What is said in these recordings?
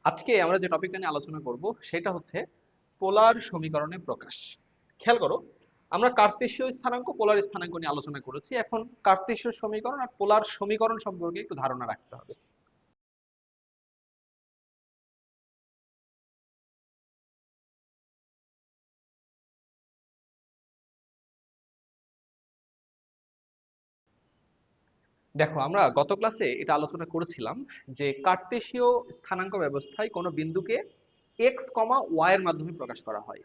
আজকে আমরা যে টপিকটা নিয়ে আলোচনা করব সেটা হচ্ছে পোলার সমীকরণে প্রকাশ। খেয়াল করো, আমরা কার্তেশীয় স্থানাঙ্ক পোলার স্থানাঙ্ক নিয়ে আলোচনা করেছি। এখন কার্তেশীয় সমীকরণ আর পোলার সমীকরণ সম্পর্কে একটু ধারণা রাখতে হবে। দেখো, আমরা গত ক্লাসে এটা আলোচনা করেছিলাম যে কার্তেশীয় স্থানাঙ্ক ব্যবস্থায় কোনো বিন্দুকে এক্স কমা ওয়াই এর মাধ্যমে প্রকাশ করা হয়,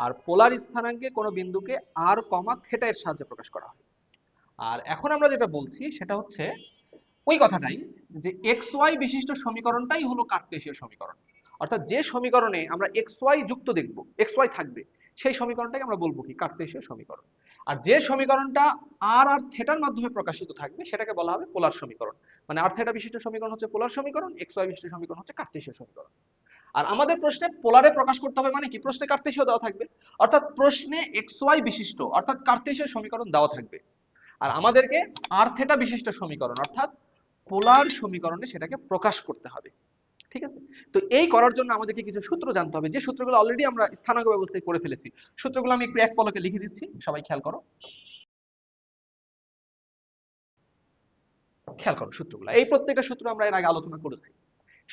আর পোলার স্থানাঙ্কে কোনো বিন্দুকে আর কমা থেটা এর সাহায্যে প্রকাশ করা হয়। আর এখন আমরা যেটা বলছি সেটা হচ্ছে ওই কথাটাই, যে এক্স ওয়াই বিশিষ্ট সমীকরণটাই হলো কার্তেশীয় সমীকরণ। অর্থাৎ যে সমীকরণে আমরা এক্স ওয়াই যুক্ত দেখব, এক্স ওয়াই থাকবে, সেই সমীকরণটাকে আমরা বলবো কি কার্তেশীয় সমীকরণ। আর যে সমীকরণটা আর আর থেটার মাধ্যমে প্রকাশিত থাকবে সেটাকে বলা হবে পোলার সমীকরণ। মানে আর থেটা বিশিষ্ট সমীকরণ হচ্ছে পোলার সমীকরণ, এক্স ওয়াই বিশিষ্ট সমীকরণ হচ্ছে কার্তেশীয় সমীকরণ। আর আমাদের প্রশ্নে পোলারে প্রকাশ করতে হবে মানে কি, প্রশ্নে কার্তেশীয় দেওয়া থাকবে, অর্থাৎ প্রশ্নে এক্স ওয়াই বিশিষ্ট অর্থাৎ কার্তেশীয় সমীকরণ দেওয়া থাকবে। আর আমাদেরকে আর থেটা বিশিষ্ট সমীকরণ অর্থাৎ পোলার সমীকরণে সেটাকে প্রকাশ করতে হবে। ঠিক আছে? তো এই করার জন্য আমাদেরকে কিছু সূত্র জানতে হবে, যে সূত্রগুলো অলরেডি আমরা স্থানাঙ্ক ব্যবস্থায় করে ফেলেছি। সূত্রগুলো আমি একটু এক পলকে লিখে দিচ্ছি, সবাই খেয়াল করো। খেয়াল করো সূত্রগুলো, এই প্রত্যেকটা সূত্র আমরা এর আগে আলোচনা করেছি।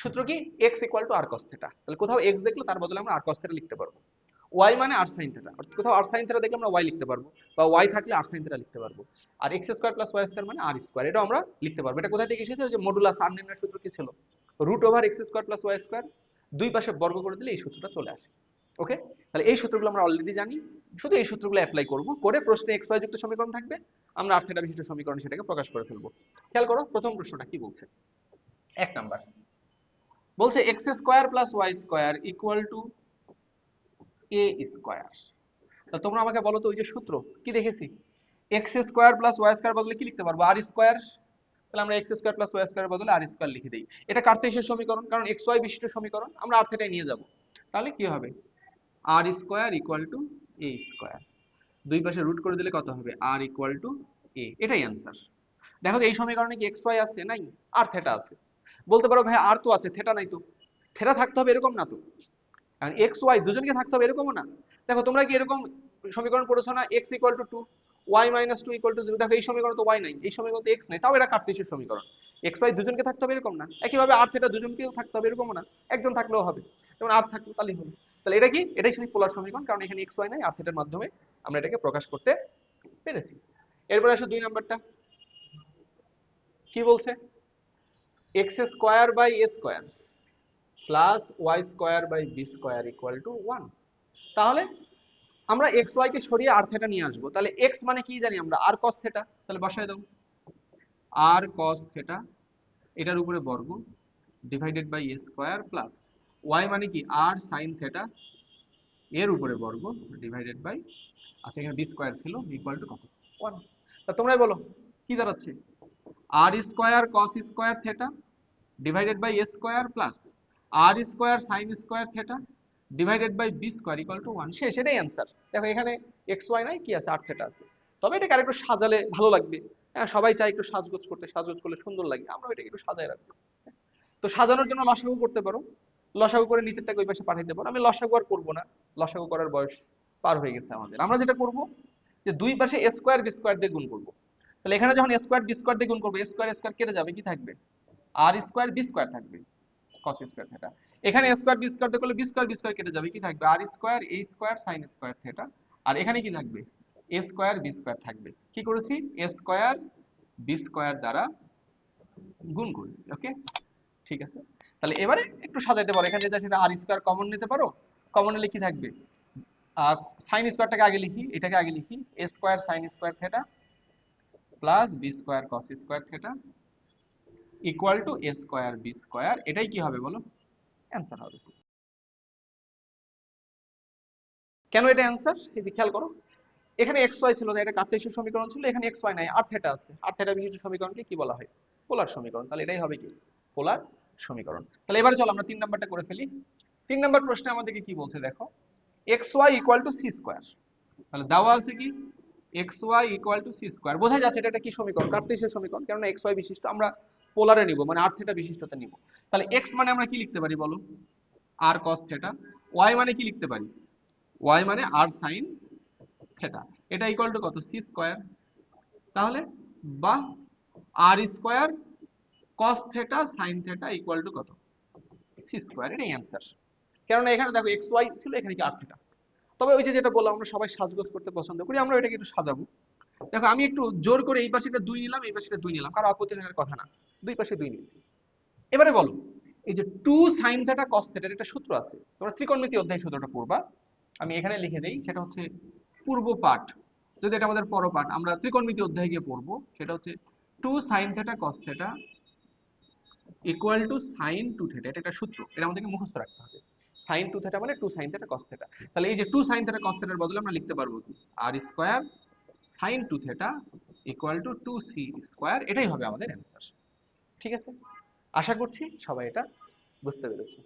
সূত্র কি, x equal to r cos theta. তাহলে কোথাও x দেখলে তার বদলে আমরা আর কস থিটা লিখতে পারবো। y মানে আর সাইন থিটা, অর্থাৎ কোথাও আর সাইন থিটা দেখলে আমরা y লিখতে পারবো, বা y থাকলে আর সাইন থিটা লিখতে পারবো। আর x square plus y square মানে আর স্কয়ার, এটাও আমরা লিখতে পারবো। এটা কোথা থেকে এসেছে, ওই যে মডুলাস আর নির্ণয়ের সূত্র কি ছিল, root over x square plus y square, দুই পাশে বর্গ করে দিলে এই সূত্রটা চলে আসে। ওকে, তাহলে এই সূত্রগুলো আমরা অলরেডি জানি, শুধু এই সূত্রগুলো অ্যাপ্লাই করব, করে প্রশ্নে x y যুক্ত সমীকরণ থাকবে, আমরা আর থিটা বিশিষ্ট সমীকরণে সেটাকে প্রকাশ করে ফেলবো। খেয়াল করো প্রথম প্রশ্নটা কি বলছে। এক নাম্বার বলছে x square plus y square equal to a square. তা তোমরা আমাকে বলো তো, ওই যে সূত্র কি দেখেছি, x square plus y square বদলে কি লিখতে পারবো, আর স্কোয়ার। তাহলে আমরা x square plus y square বদলে আর স্কোয়ার লিখে দিই। এটা কার্তেশীয় সমীকরণ, কারণ এক্স ওয়াই বিশিষ্ট সমীকরণ, আমরা আর থেটায় নিয়ে যাব। তাহলে কি হবে, r square equal to a square. দুই পাশে রুট করে দিলে কত হবে, আর ইকুয়াল টু এ। এটাই অ্যান্সার। দেখো তো এই সমীকরণে কি এক্স ওয়াই আছে, নাই, আর থেটা আছে। বলতে পারো ভাই আর তো আছে, থেটা নাই তো। থেটা থাকতে হবে এরকম না তো, কারণ এক্স ওয়াই দুজনকে থাকতে হবে এরকমও না। দেখো তোমরা কি এরকম সমীকরণ পড়েছো না, x equal to 2, y minus 2 equal to 0। দেখো এই সমীকরণ তো ওয়াই নাই, এই সমীকরণ তো এক্স নাই, তাও এটা কার্তেশীয় সমীকরণ। এক্স ওয়াই দুজনকে থাকতে হবে এরকম না, একইভাবে আর থেটা দুজনকেও থাকতে হবে এরকমও না, একজন থাকলেও হবে। যেমন আর থাকলো তাহলেই হলো। তাহলে এটা কি, এটাই শুধু পোলার সমীকরণ, কারণ এখানে এক্স ওয়াই নাই, আর থেটার মাধ্যমে আমরা এটাকে প্রকাশ করতে পেরেছি। এরপরে আসো দুই নাম্বারটা, কি বলছে, x square by a square plus y square by b square equal to 1। তাহলে আমরা এক্স ওয়াই কে সরিয়ে আর থেটা নিয়ে আসবো। তাহলে এক্স মানে কি জানি আমরা, আর কস থেটা। তাহলে বসায় দাও, আর কস থেটা, এটার উপরে বর্গ divided by a square plus y মানে কি আর সাইন থেটা, এর উপরে বর্গ ডিভাইডেড বাই, আচ্ছা এখানে বি স্কোয়ার ছিল, ইকুয়াল টু কত, 1। তা তোমরাই বলো কি দাঁড়াচ্ছে, r square cos square theta divided by a square plus r square sine square theta divided by b square equal to 1। শেষ, এটাই অ্যান্সার। দেখো এখানে এক্স ওয়াই নাই, কি আছে, আর থেটা আছে। তবে এটাকে আরেকটু সাজালে ভালো লাগবে। হ্যাঁ, সবাই চায় একটু সাজগোজ করতে, সাজগোজ করলে সুন্দর লাগে, আমরা এটাকে একটু সাজায় রাখবো। তো সাজানোর জন্য লসাগু করতে পারো, লসাগু করে নিচেরটাকে ওই পাশে পাঠাইতে পারো। আমি লসাগু আর করবো না, লসাগু করার বয়স পার হয়ে গেছে আমাদের। আমরা যেটা করব, যে দুই পাশে এ স্কোয়ার বি স্কোয়ার দিয়ে গুণ করবো। তাহলে এখানে যখন এ স্কোয়ার বি স্কোয়ার দিয়ে গুণ করবো, এ স্কোয়ার স্কোয়ার কেটে যাবে, কি থাকবে, আর স্কোয়ার বি স্কোয়ার থাকবে, cos স্কয়ার থিটা। এখানে a স্কয়ার বি স্কয়ার দিয়ে করলে বি স্কয়ার কেটে যাবে, কি থাকবে, r square a square sin square theta. আর এখানে কি থাকবে, a স্কয়ার বি স্কয়ার থাকবে। কি করেছি, a স্কয়ার বি স্কয়ার দ্বারা গুণ করেছি। ওকে, ঠিক আছে। তাহলে এবারে একটু সাজাইতে পারো, এখানে যেটা সেটা আর স্কয়ার কমন নিতে পারো। কমন নিলে কি থাকবে, sin স্কয়ারটাকে আগে লিখি, এটাকে আগে লিখি, a square sin square theta plus b square cos square theta equal to a square b square. এটাই কি হবে বলো, অ্যান্সার হবে। কেন এটা অ্যান্সার, এই যে খেয়াল করো, এখানে এক্স ওয়াই ছিল, এটা কার্তেশীয় সমীকরণ ছিল, এখানে এক্স ওয়াই নাই, আর থেটা আছে। আর থেটা বিশিষ্ট সমীকরণকে কি বলা হয়, পোলার সমীকরণ। তাহলে এটাই হবে কি, পোলার সমীকরণ। তাহলে এবারে চলো আমরা 3 নাম্বারটা করে ফেলি। 3 নাম্বার প্রশ্নে আমাদেরকে কি বলছে দেখো, x y equal to c square. তাহলে দেওয়া আছে কি, x y equal to c square. বোঝা যাচ্ছে এটা একটা কি সমীকরণ, কার্তেশীয় সমীকরণ, কেননা এক্স ওয়াই বিশিষ্ট। আমরা পোলারে নিব, মানে আর থিটা বিশিষ্টতা নিব। তাহলে এক্স মানে আমরা কি লিখতে পারি বলো? আর কস থিটা। ওয়াই মানে কি লিখতে পারি? ওয়াই মানে আর সাইন থিটা। এটা ইকুয়াল টু কত? C square. তাহলে বা r square cos theta sine theta equal to কত? C square. এটাই অ্যান্সার। কেননা এখানে দেখো এক্স ওয়াই ছিল, এখানে কি আর থিটা। তবে ওই যে যেটা বললাম, আমরা সবাই সাজগোজ করতে পছন্দ করি, আমরা এটাকে একটু সাজাবো। দেখো আমি একটু জোর করে এই পাশেটা 2 নিলাম, এই পাশেটা 2 নিলাম, কারো আপত্তি থাকার কথা না, দুই পাশে 2 নিয়েছি। এবারে বলো, এই যে 2 sin থিটা cos থিটার একটা সূত্র আছে, তোমরা ত্রিকোণমিতি অধ্যায় সূত্রটা পড়বা। আমি এখানে লিখে দেই, সেটা হচ্ছে পূর্ব পাঠ। যদি এটা আমাদের পর পাঠ, আমরা ত্রিকোণমিতি অধ্যায়ে গিয়ে পড়বো। সেটা হচ্ছে 2 sin theta cos theta equal two sin 2 theta. এটা একটা সূত্র, এটা আমাদেরকে মুখস্থ রাখতে হবে। sin 2 থিটা মানে 2 sin থিটা cos থিটা। তাহলে এই যে 2 sin থিটা cos থিটার বদলে আমরা লিখতে পারবো কি? r square sin 2 theta equal two 2c square. এটাই হবে আমাদের অ্যান্সার। ঠিক আছে, আশা করছি সবাই এটা বুঝতে পেরেছে।